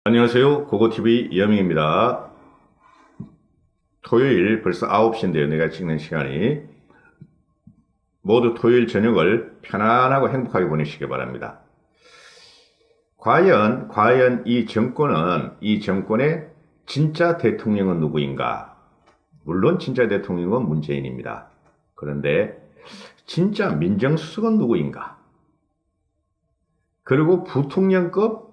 안녕하세요. 고고TV 이현명입니다. 토요일 벌써 9시인데요. 내가 찍는 시간이. 모두 토요일 저녁을 편안하고 행복하게 보내시기 바랍니다. 과연 이 정권의 진짜 대통령은 누구인가? 물론 진짜 대통령은 문재인입니다. 그런데 진짜 민정수석은 누구인가? 그리고 부통령급인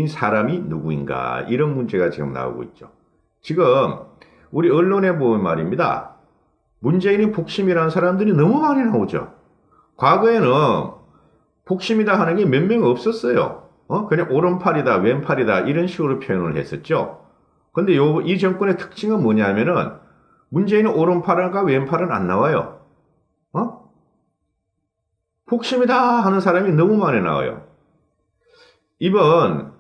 사람이 누구인가? 이런 문제가 지금 나오고 있죠. 지금 우리 언론에 보면 말입니다. 문재인이 복심이라는 사람들이 너무 많이 나오죠. 과거에는 복심이다 하는 게 몇 명 없었어요. 그냥 오른팔이다, 왼팔이다 이런 식으로 표현을 했었죠. 근데 이 정권의 특징은 뭐냐면은 문재인은 오른팔과 왼팔은 안 나와요. 복심이다 하는 사람이 너무 많이 나와요. 요번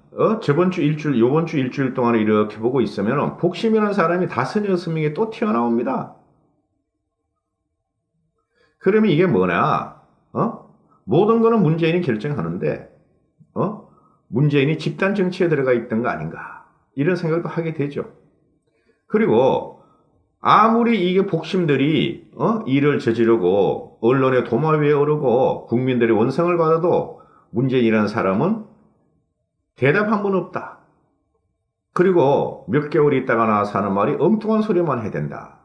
주 일주일 동안에 이렇게 보고 있으면 복심이라는 사람이 5-6명이 또 튀어나옵니다. 그러면 이게 뭐냐? 모든 거는 문재인이 결정하는데, 문재인이 집단 정치에 들어가 있던 거 아닌가? 이런 생각도 하게 되죠. 그리고 아무리 이게 복심들이, 일을 저지르고, 언론의 도마 위에 오르고, 국민들의 원성을 받아도 문재인이라는 사람은 대답 한 번 없다. 그리고 몇 개월 있다가 나와서 하는 말이 엉뚱한 소리만 해야 된다.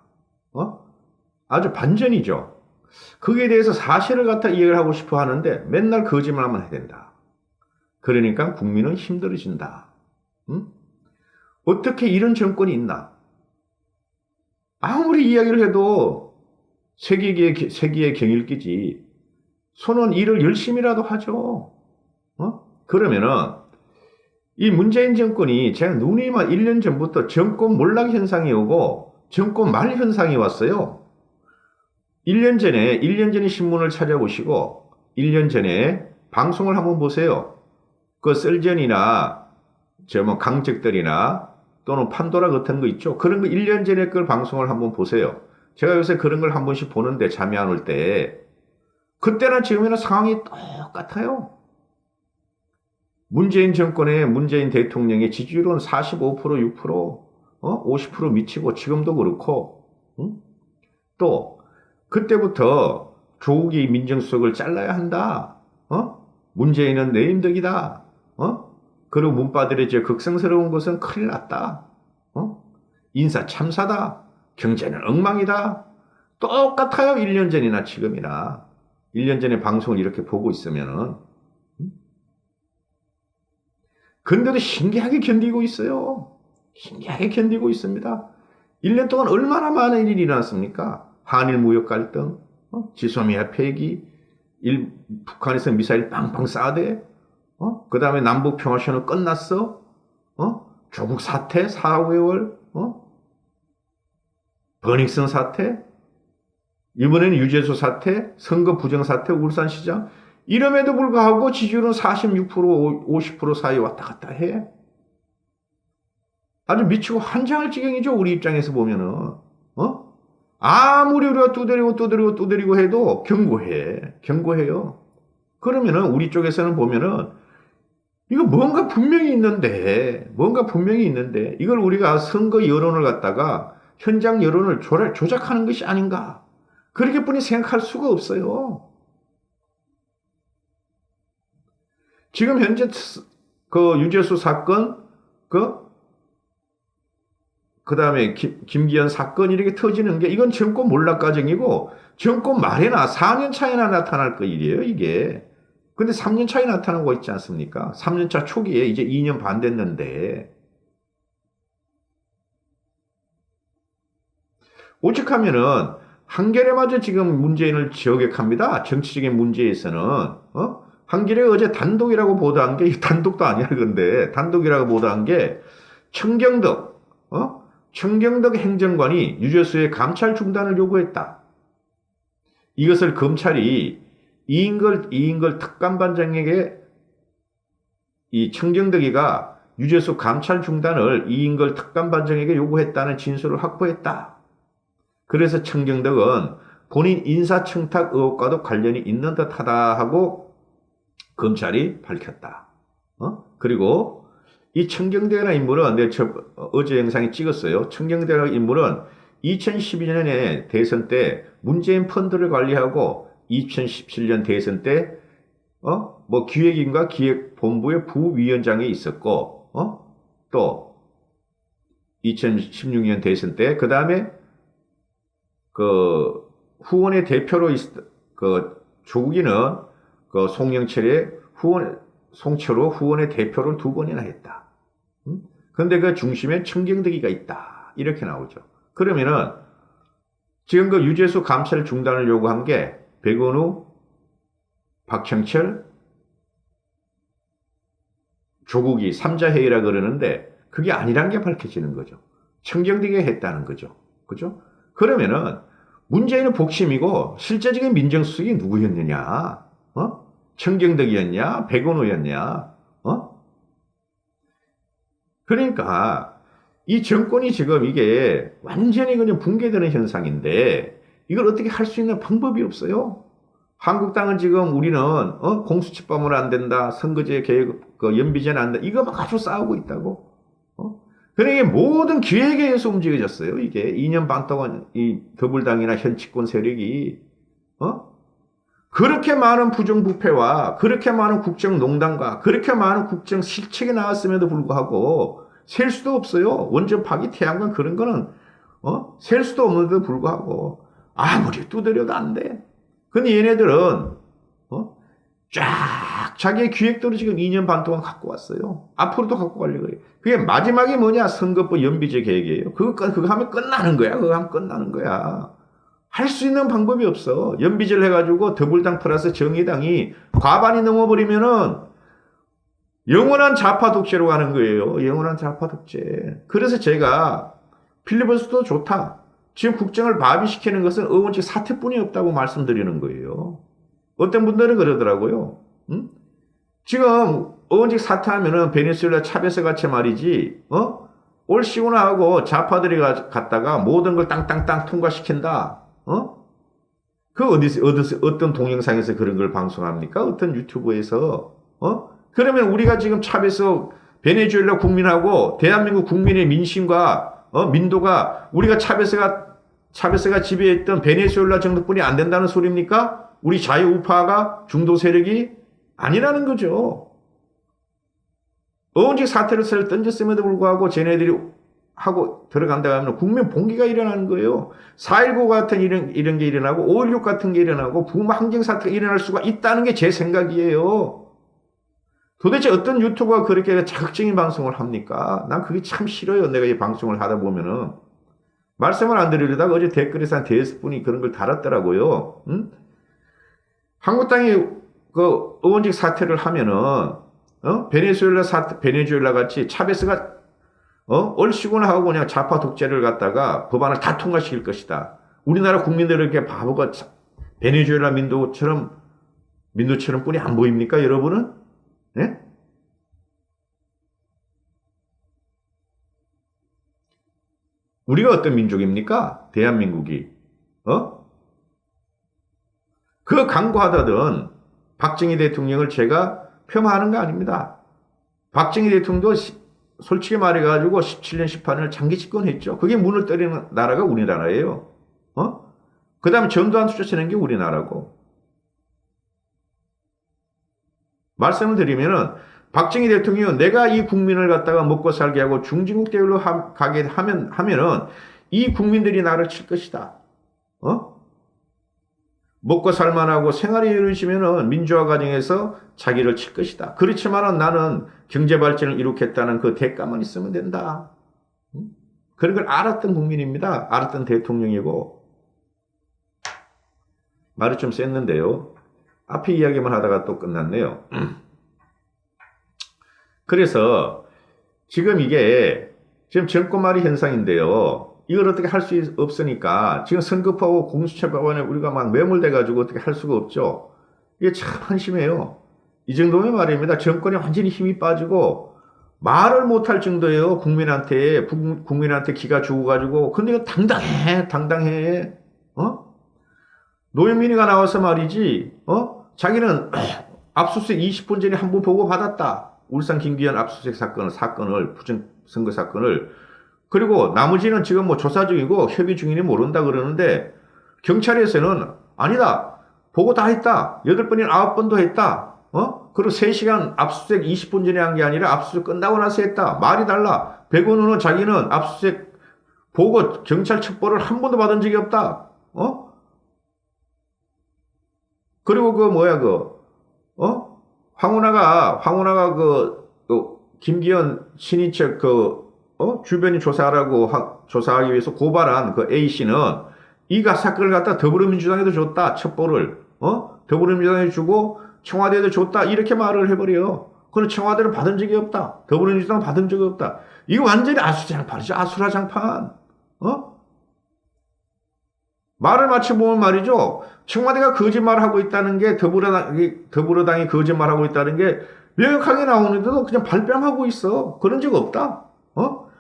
아주 반전이죠. 거기에 대해서 사실을 갖다 이해를 하고 싶어 하는데 맨날 거짓말만 해야 된다. 그러니까 국민은 힘들어진다. 어떻게 이런 정권이 있나? 아무리 이야기를 해도 세기의 경일기지. 손은 일을 열심히라도 하죠. 그러면은 이 문재인 정권이 제가 누님한 1년 전부터 정권 몰락 현상이 오고 정권 말 현상이 왔어요. 1년 전에 신문을 찾아보시고 1년 전에 방송을 한번 보세요. 그 썰전이나 강적들이나 또는 판도라 같은 거 있죠. 그런 거 1년 전에 그 방송을 한번 보세요. 제가 요새 그런 걸 한 번씩 보는데 잠이 안 올 때 그때나 지금이나 상황이 똑같아요. 문재인 대통령의 지지율은 45%, 6%, 50% 미치고 지금도 그렇고, 또 그때부터 조국이 민정수석을 잘라야 한다. 문재인은 내임덕이다. 그리고 문바들의 극성스러운 것은 큰일 났다. 인사 참사다. 경제는 엉망이다. 똑같아요. 1년 전이나 지금이나. 1년 전에 방송을 이렇게 보고 있으면은. 근데도 신기하게 견디고 있어요. 신기하게 견디고 있습니다. 1년 동안 얼마나 많은 일이 일어났습니까? 한일 무역 갈등, 지소미아 폐기, 북한에서 미사일 빵빵 쏴대, 그 다음에 남북 평화선언 끝났어, 조국 사태 4개월, 버닝썬 사태, 이번에는 유재수 사태, 선거 부정 사태, 울산시장. 이럼에도 불구하고 지지율은 46%, 50% 사이 왔다 갔다 해. 아주 미치고 환장할 지경이죠. 우리 입장에서 보면은. 아무리 우리가 두드리고 해도 경고해요. 그러면은 우리 쪽에서는 보면은 이거 뭔가 분명히 있는데 이걸 우리가 선거 여론을 갖다가 현장 여론을 조작하는 것이 아닌가. 그렇게뿐이 생각할 수가 없어요. 지금 현재 그 유재수 사건, 그 다음에 김기현 사건 이렇게 터지는 게 이건 정권 몰락 과정이고 정권 말에나 4년 차이나 나타날 거 일이에요, 이게. 근데 3년 차이 나타나고 있지 않습니까? 3년 차 초기에 이제 2년 반 됐는데. 오죽하면은 한겨레마저 지금 문재인을 저격합니다. 정치적인 문제에서는. 한겨레가 어제 단독이라고 보도한 게 단독도 아니야, 근데 단독이라고 보도한 게 청경덕 행정관이 유재수의 감찰 중단을 요구했다. 이것을 검찰이 이인걸 특감반장에게 이 청경덕이가 유재수 감찰 중단을 이인걸 특감반장에게 요구했다는 진술을 확보했다. 그래서 청경덕은 본인 인사청탁 의혹과도 관련이 있는 듯하다 하고 검찰이 밝혔다. 그리고 이 청경대라는 인물은 내가 어제 영상에 찍었어요. 청경대라는 인물은 2012년에 대선 때 문재인 펀드를 관리하고 2017년 대선 때 뭐 기획인과 기획본부의 부위원장에 있었고 또 2016년 대선 때 그 다음에 그 후원의 대표로 조국이는 그 송영철의 송철호 후원의 대표를 2번이나 했다. 근데 그 중심에 청경덕이가 있다. 이렇게 나오죠. 그러면은 지금 그 유재수 감찰 중단을 요구한 게 백원우, 박형철, 조국이 3자 회의라 그러는데 그게 아니란 게 밝혀지는 거죠. 청경덕이가 했다는 거죠. 그죠? 그러면은 문재인은 복심이고 실제적인 민정수석이 누구였느냐? 청경덕이었냐? 백원우였냐? 그러니까 이 정권이 지금 이게 완전히 그냥 붕괴되는 현상인데 이걸 어떻게 할 수 있는 방법이 없어요. 한국당은 지금 우리는 공수처법은 안 된다, 선거제 개혁, 연비제는 안 된다, 이거 막 가지고 싸우고 있다고. 그러니까 모든 기획에 의해서 움직여졌어요. 이게 2년 반 동안 이 더불당이나 현치권 세력이 그렇게 많은 부정부패와 그렇게 많은 국정농단과 그렇게 많은 국정 실책이 나왔음에도 불구하고 셀 수도 없어요. 원전 파기, 태양광 그런 거는 셀 수도 없는데도 불구하고 아무리 두드려도 안 돼. 근데 얘네들은 쫙 자기의 기획대로 지금 2년 반 동안 갖고 왔어요. 앞으로도 갖고 가려고 그래요. 그게 마지막이 뭐냐? 선거법 연비제 계획이에요. 그거 하면 끝나는 거야. 그거 하면 끝나는 거야. 할 수 있는 방법이 없어. 연비제를 해가지고 더불당 플러스 정의당이 과반이 넘어버리면은 영원한 좌파 독재로 가는 거예요. 영원한 좌파 독재. 그래서 제가 필리버스터도 좋다. 지금 국정을 마비시키는 것은 의원직 사퇴뿐이 없다고 말씀드리는 거예요. 어떤 분들은 그러더라고요. 지금 의원직 사퇴하면은 베네수엘라 차베스 같이 말이지, 올 시원하고 좌파들이 갔다가 모든 걸 땅땅땅 통과시킨다. 어떤 동영상에서 그런 걸 방송합니까? 어떤 유튜브에서, 그러면 우리가 지금 차베스 베네수엘라 국민하고 대한민국 국민의 민심과, 민도가 우리가 차베스가 지배했던 베네수엘라 정도뿐이 안 된다는 소리입니까? 우리 자유우파가 중도 세력이 아니라는 거죠. 의원직 사퇴를 던졌음에도 불구하고 쟤네들이 하고 들어간다고 하면 국민 봉기가 일어나는 거예요. 4.19 같은 이런 게 일어나고 5.16 같은 게 일어나고 부마 항쟁 사태가 일어날 수가 있다는 게 제 생각이에요. 도대체 어떤 유튜버가 그렇게 자극적인 방송을 합니까? 난 그게 참 싫어요. 내가 이 방송을 하다 보면은. 말씀을 안 드리려다가 어제 댓글에서 한 대여섯 분이 그런 걸 달았더라고요. 한국당이 그 의원직 사퇴를 하면은 베네수엘라 같이 차베스가 얼씨구나 하고 그냥 좌파 독재를 갖다가 법안을 다 통과시킬 것이다. 우리나라 국민들을 이렇게 바보가 베네수엘라 민도처럼 뿐이 안 보입니까, 여러분은? 네? 우리가 어떤 민족입니까? 대한민국이. 그 강구하다던 박정희 대통령을 제가 폄하하는 거 아닙니다. 박정희 대통령도 솔직히 말해가지고 17년, 18년을 장기 집권했죠. 그게 문을 때리는 나라가 우리나라예요. 그 다음에 전두환 쫓아내는 게 우리나라고. 말씀을 드리면은 박정희 대통령은 내가 이 국민을 갖다가 먹고 살게 하고 중진국 대우로 가게 하면은 이 국민들이 나를 칠 것이다. 먹고 살만하고 생활이 이루어지면은 민주화 과정에서 자기를 칠 것이다. 그렇지만은 나는 경제 발전을 이룩했다는 그 대가만 있으면 된다. 그런 걸 알았던 국민입니다. 알았던 대통령이고. 말이 좀 셌는데요. 앞에 이야기만 하다가 또 끝났네요. 그래서 지금 이게 지금 정권말이 현상인데요. 이걸 어떻게 할 수 없으니까 지금 선거법하고 공수처법안에 우리가 막 매몰돼가지고 어떻게 할 수가 없죠. 이게 참 한심해요. 이 정도면 말입니다. 정권이 완전히 힘이 빠지고 말을 못할 정도예요. 국민한테 기가 죽어가지고. 근데 이거 당당해. 노영민이가 나와서 말이지, 자기는 압수수색 20분 전에 한 번 보고 받았다. 울산 김기현 압수수색 사건을 부정선거 사건을 그리고 나머지는 지금 뭐 조사 중이고 협의 중이니 모른다 그러는데 경찰에서는 아니다. 보고 다 했다. 8번이나 9번도 했다. 그리고 3시간 압수수색 20분 전에 한 게 아니라 압수수색 끝나고 나서 했다. 말이 달라. 백운우는 자기는 압수수색 보고 경찰 첩보를 한 번도 받은 적이 없다. 그리고 황운하가 김기현 친인척 주변이 조사하기 위해서 고발한 그 A씨는 이가 사건을 갖다 더불어민주당에도 줬다. 첩보를. 더불어민주당에 주고 청와대에도 줬다. 이렇게 말을 해버려요. 그럼 청와대는 받은 적이 없다. 더불어민주당은 받은 적이 없다. 이거 완전히 아수라장판이죠. 아수라장판. 말을 맞춰보면 말이죠. 청와대가 거짓말하고 있다는 게 더불어당이 거짓말하고 있다는 게 명확하게 나오는데도 그냥 발뺌하고 있어. 그런 적 없다.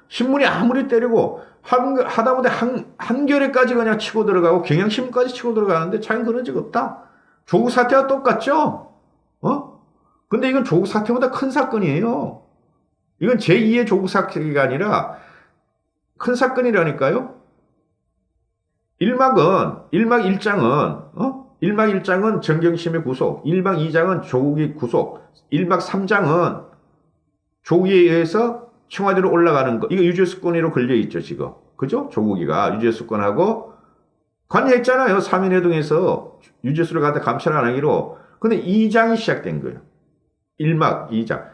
신문이 아무리 때리고 하다못해 한겨레까지 그냥 치고 들어가고 경향신문까지 치고 들어가는데 자기는 그런 적 없다. 조국 사태와 똑같죠? 근데 이건 조국 사태보다 큰 사건이에요. 이건 제2의 조국 사태가 아니라 큰 사건이라니까요. 1막 1장은 정경심의 구속, 1막 2장은 조국이 구속, 1막 3장은 조국에 의해서 청와대로 올라가는 거. 이거 유죄수권으로 걸려있죠, 지금. 그죠? 조국이가 유죄수권하고 관여했잖아요. 3인회동에서 유죄수를 갖다 감찰 안 하기로. 근데 2장이 시작된 거예요. 1막, 2장.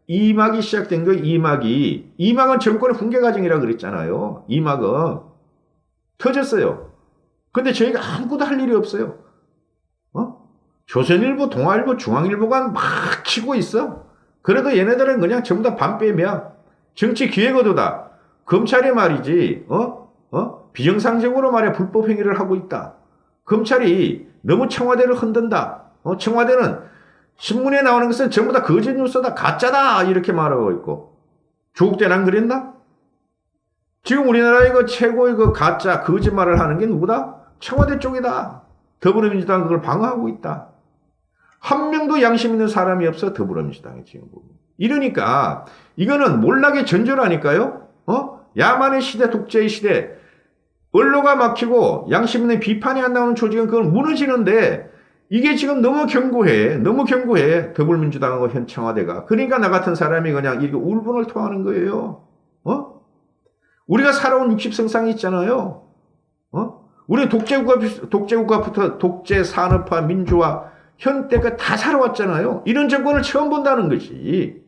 2막이 시작된 거예요, 2막이. 2막은 정권의 붕괴 과정이라고 그랬잖아요. 2막은. 터졌어요. 근데 저희가 아무것도 할 일이 없어요. 조선일보, 동아일보, 중앙일보가 막 치고 있어. 그래도 얘네들은 그냥 전부 다 반빼이야. 정치 기획의도다. 검찰이 말이지, 비정상적으로 말이야 불법 행위를 하고 있다. 검찰이 너무 청와대를 흔든다. 청와대는 신문에 나오는 것은 전부 다 거짓 뉴스다, 가짜다 이렇게 말하고 있고. 조국 때는 안 그랬나? 지금 우리나라의 그 최고의 그 가짜 거짓말을 하는 게 누구다? 청와대 쪽이다. 더불어민주당 그걸 방어하고 있다. 한 명도 양심 있는 사람이 없어 더불어민주당에 지금 보면. 이러니까 이거는 몰락의 전조라니까요. 야만의 시대, 독재의 시대. 언로가 막히고 양심 있는 비판이 안 나오는 조직은 그건 무너지는데 이게 지금 너무 견고해. 더불어민주당하고 현 청와대가. 그러니까 나 같은 사람이 그냥 이렇게 울분을 토하는 거예요. 우리가 살아온 60성상이 있잖아요. 우리 독재국가부터 독재 산업화, 민주화, 현대가 다 살아왔잖아요. 이런 정권을 처음 본다는 것이.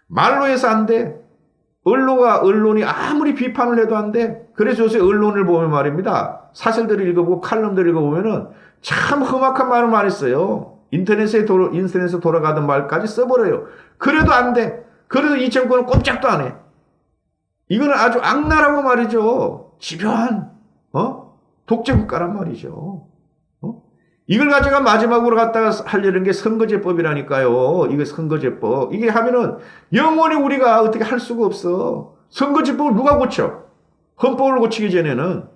말로 해서 안 돼. 언론이 아무리 비판을 해도 안 돼. 그래서 요새 언론을 보면 말입니다. 사설들을 읽어보고 칼럼들을 읽어보면은 참 험악한 말을 많이 써요. 인터넷에 돌아가던 말까지 써버려요. 그래도 안 돼. 그래도 이 정권은 꼼짝도 안 해. 이거는 아주 악랄하고 말이죠. 집요한, 독재국가란 말이죠. 이걸 가져가 마지막으로 갖다가 하려는 게 선거제법이라니까요. 이게 선거제법. 이게 하면은 영원히 우리가 어떻게 할 수가 없어. 선거제법을 누가 고쳐? 헌법을 고치기 전에는.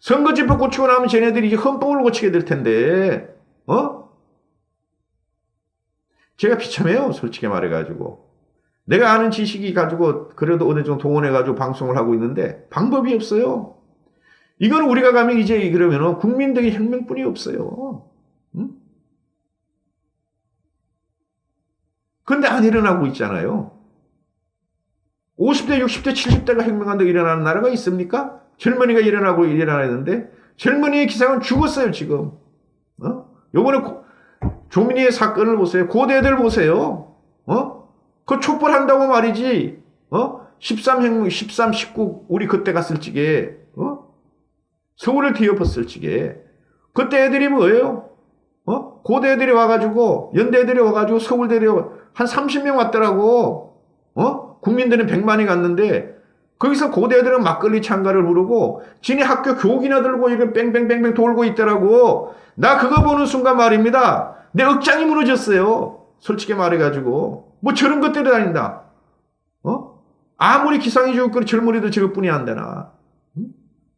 선거제법 고치고 나면 쟤네들이 이제 헌법을 고치게 될 텐데, 제가 비참해요. 솔직히 말해가지고. 내가 아는 지식이 가지고 그래도 어느 정도 동원해가지고 방송을 하고 있는데 방법이 없어요. 이건 우리가 가면 이제 그러면은 국민들의 혁명뿐이 없어요. 근데 안 일어나고 있잖아요. 50대, 60대, 70대가 혁명한다고 일어나는 나라가 있습니까? 젊은이가 일어나는데 젊은이의 기상은 죽었어요, 지금. 요번에 조민희의 사건을 보세요. 고대들 보세요. 그 촛불한다고 말이지. 13혁명, 13, 19 우리 그때 갔을 적에 서울을 뒤엎었을 적에 그때 애들이 뭐예요? 고대 애들이 와가지고 연대 애들이 와가지고 서울대들이 한 30명 왔더라고. 국민들은 100만이 갔는데 거기서 고대 애들은 막걸리 창가를 부르고 지네 학교 교기나 들고 이렇게 뺑뺑뺑뺑 돌고 있더라고. 나 그거 보는 순간 말입니다. 내 억장이 무너졌어요. 솔직히 말해가지고. 뭐 저런 것들이 다닌다. 아무리 기상이 좋고 젊은이도 저것뿐이 안 되나.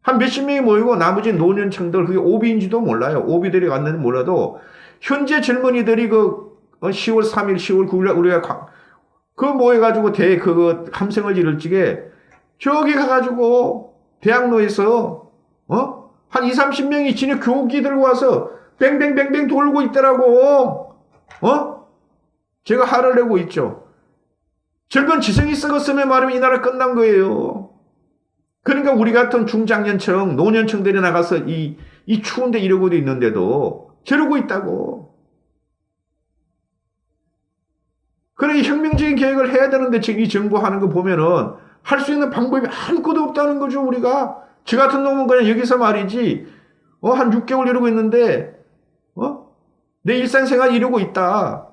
한 몇십 명이 모이고 나머지 노년층들 그게 오비인지도 몰라요. 오비들이 왔는지 몰라도 현재 젊은이들이 그 10월 3일, 10월 9일 우리가 그 모여가지고 그거 함성을 지를 적에 저기 가가지고 대학로에서 한 2, 30명이 진흙 교기 들고 와서 뱅뱅뱅뱅 돌고 있더라고. 제가 화를 내고 있죠. 젊은 지성이 썩었으면 말하면 이 나라 끝난 거예요. 그러니까 우리 같은 중장년층, 노년층들이 나가서 이 추운데 이러고도 있는데도 저러고 있다고. 그래, 혁명적인 계획을 해야 되는데 지금 이 정부 하는 거 보면은 할 수 있는 방법이 아무것도 없다는 거죠, 우리가. 저 같은 놈은 그냥 여기서 말이지, 한 6개월 이러고 있는데, 내 일상생활 이러고 있다.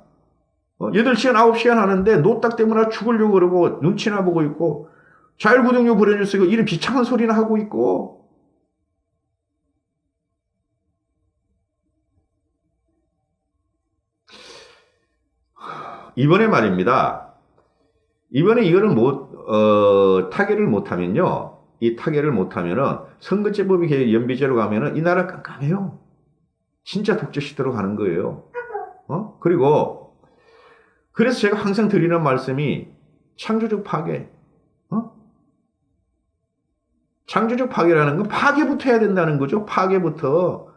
8시간, 9시간 하는데 노딱 때문에 죽으려고 그러고 눈치나 보고 있고, 자율구동료 보내줄 수 있고, 이런 비참한 소리나 하고 있고, 이번에 말입니다. 이번에 이거를 타결을 못하면요. 이 타결을 못하면은 선거제법이 연비제로 가면은 이 나라 깜깜해요. 진짜 독재 시대로 가는 거예요. 그리고 그래서 제가 항상 드리는 말씀이 창조적 파괴. 창조적 파괴라는 건 파괴부터 해야 된다는 거죠. 파괴부터.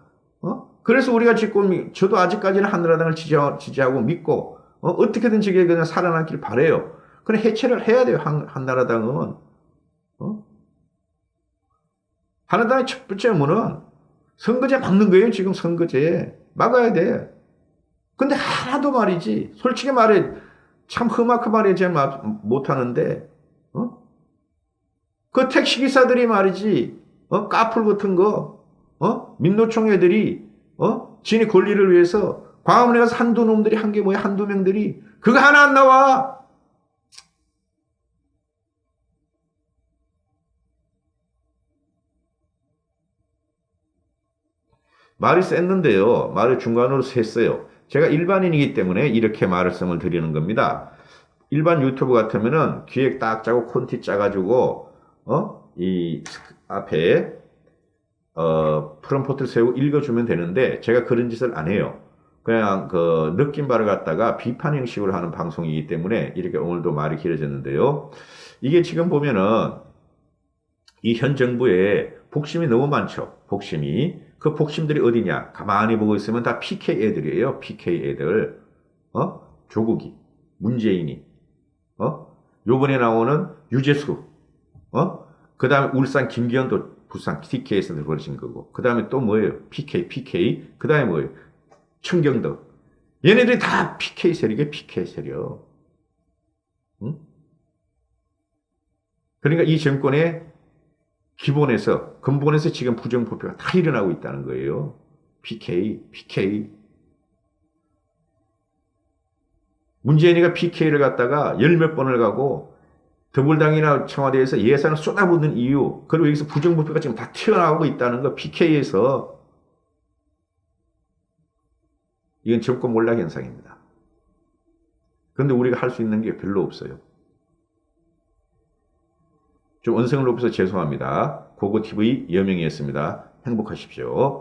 그래서 우리가 지금 저도 아직까지는 한나라당을 지지하고 믿고 어떻게든 저게 그냥 살아남길 바래요. 그래 해체를 해야 돼요. 한나라당은. 한나라당의 첫 번째 의무는 선거제 막는 거예요. 지금 선거제 막아야 돼. 근데 하나도 말이지. 솔직히 말해 참 험악한 말이 잘 못하는데 그 택시기사들이 말이지 까풀 같은 거 민노총 애들이 지네 권리를 위해서 광화문에 가서 한두 놈들이 한 게 뭐야 한두 명들이 그거 하나 안 나와. 말이 셌는데요. 말을 중간으로 셌어요. 제가 일반인이기 때문에 이렇게 말씀을 드리는 겁니다. 일반 유튜브 같으면은 기획 딱 짜고 콘티 짜가지고 이 앞에 프롬프트를 세우고 읽어주면 되는데 제가 그런 짓을 안 해요. 그냥 그 느낀 바를 갖다가 비판 형식으로 하는 방송이기 때문에 이렇게 오늘도 말이 길어졌는데요. 이게 지금 보면은 이 현 정부에 복심이 너무 많죠. 복심이. 그 복심들이 어디냐? 가만히 보고 있으면 다 PK 애들이에요. PK 애들. 조국이, 문재인이, 요번에 나오는 유재수, 그 다음에 울산 김기현도 부산 TK에서 들어오신 거고, 그 다음에 또 뭐예요? PK. 그 다음에 뭐예요? 청경덕. 얘네들이 다 PK 세력이에요. PK 세력. 응? 그러니까 이 정권의 기본에서, 근본에서 지금 부정부패가 다 일어나고 있다는 거예요. PK. 문재인이가 PK를 갖다가 열 몇 번을 가고 더불당이나 청와대에서 예산을 쏟아붓는 이유, 그리고 여기서 부정부패가 지금 다 튀어나오고 있다는 거, PK에서. 이건 정권 몰락 현상입니다. 그런데 우리가 할 수 있는 게 별로 없어요. 좀 언성을 높여서 죄송합니다. 고고TV 여명이었습니다. 행복하십시오.